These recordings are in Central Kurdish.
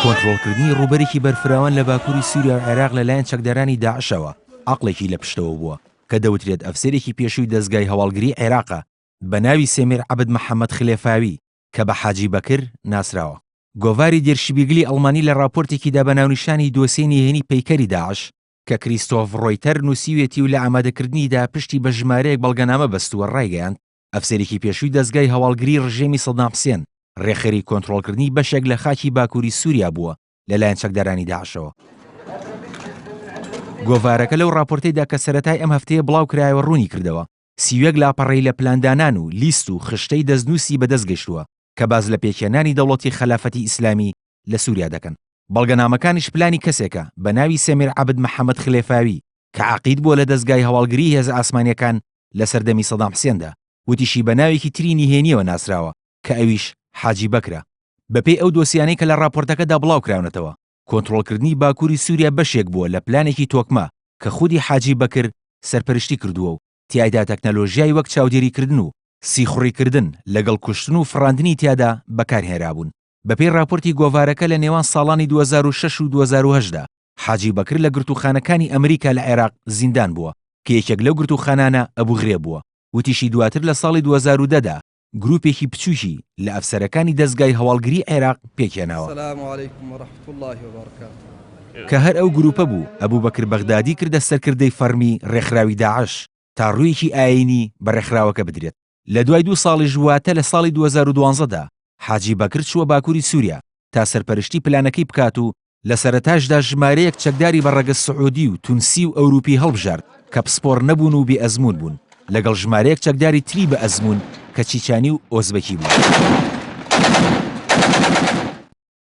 کۆنتڕۆڵکردنی ڕووبەرێکی بەرفراوان لە باکووری سووریا و عێراق لەلایەن چەکدارانی داعشەوە عەقڵێکی لە پشتەوە بووە کە دەوترێت ئەفسەرێکی پێشووی دەستگای هەواڵگری عێراقە بە ناوی سێمیر عەبد محەممەد خلێفاوی کە بە حاجی بەکر ناسراوە. گۆڤاری دێرشیبیگلی ئەڵمانی لە راپۆرتێکیدا بە ناونیشانی دۆسیەی نهێنی پەیکەری داعش کە کریستۆف ڕۆیتەر نووسیوێتی و لە ئامادەکردنیدا پشتی بە ژمارەیەک بەڵگەنامە بەستووە ڕایگەیاند ئەفسەرێکی پێشووی دەستگای هەواڵگری ڕژێمی سەدام حوسێن ڕێخەری کۆنتڕۆڵکردنی بەشێک لە خاکی باکووری سووریا بووە لەلایەن چەکدارانی داعشەوە. گۆڤارەکە لەو راپۆرتەیدا کە سەرەتای ئەم هەفتەیە بڵاو کرایەوە ڕوونی کردەوە سیوێک لاپەڕەی لە پلاندانان و لیست و خشتەی دەستنووسی بەدەستگەشتووە کە باز لە پێکهێنانی دەوڵەتی خەلافەتی ئیسلامی لە سووریا دەکەن. بەڵگەنامەکانیش پلانی کەسێکە بە ناوی سێمیر عەبد محەممەد خلێفاوی کە عەقید بووە لە دەستگای هەواڵگری هێزە ئاسمانیەکان لە سەردەمی سەدام حوسێندا وتیشی بە ناوێکی تری نهێنیەوە ناسراوە کە ئەویش حاجی بەکرە. بەپێی ئەو دۆسیانەی کە لە راپۆرتەکەدا بڵاو کراونەتەوە کۆنتڕۆڵکردنی باکووری سووریا بەشێک بووە لە پلانێکی تۆکمە کە خودی حاجی بەکر سەرپەرشتی کردووە و تیایدا تەکنەلۆژیای وەک چاودێریکردن و سیخوڕیکردن لەگەڵ کوشتن و فڕاندنی تیادا بەکارهێنرابوون. بەپێی راپۆرتی گۆڤارەکە لە نێوان ساڵانی 2006 و 2010دا حاجی بەکر لە گرتوخانەکانی ئەمریکا لە عێراق زیندان بووە کە یەکێک لەو گرتوخانانە ئەبوو غرێب بووە. وتیشی دواتر لە ساڵی 2010دا گروپێکی بچووکی لە ئەفسەرەکانی دەستگای هەواڵگری عێراق پێکهێناوە کە هەر ئەو گروپە بوو ئەبوو بەکر بەغدادی کردە سەرکردەی فەرمی ڕێکخراوی داعش تا ڕوویەکی ئاینی بە ڕێکخراوەکە بدرێت. لە دوای 2 ساڵی ژواتە لە ساڵی 2012دا حاجی بەکر چووە باکووری سووریا تا سەرپەرشتی پلانەکەی بکات و لە سەرەتاشدا ژمارەیەک چەکداری بەڕێگە سعودی و تونسی و ئەوروپی هەڵبژارد کە پسپۆڕ نەبوون و بێ ئەزمون بوون لەگەڵ ژمارەیەک چەکداری تری بە ئەزمون کە چیچانی و ئۆزبەکی بوو.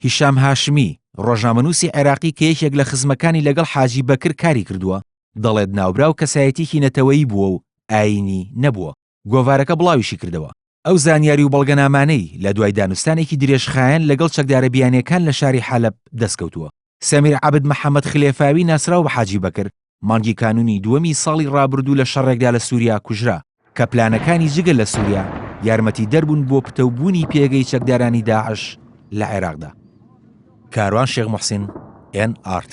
هیشام هاشمی ڕۆژنامەنووسی عێراقی کە یەکێک لە خزمەکانی لەگەڵ حاجی بەکر کاری کردووە دەڵێت ناوبراو کەسایەتیکی نەتەوەیی بووە و ئاینی نەبووە. گۆڤارەکە بڵاویشی کردەوە ئەو زانیاری و بەڵگەنامانەی لە دوای دانوستانێکی درێژخایەن لەگەڵ چەکدارە بیانیەکان لە شاری حەلەب دەستکەوتووە. سەمیر عەبد محەممەد خلێفاوی ناسراو بە حاجی بەکر مانگی کانونی دووەمی ساڵی ڕابردوو لە شەڕێکدا لە سووریا کوژرا کە پلانەکانی جگە لە سووریا یارمەتی دەربوون بۆ پتەوبوونی پێگەی چەکدارانی داعش لە عێراقدا. کاروان شێخ موحسین NRT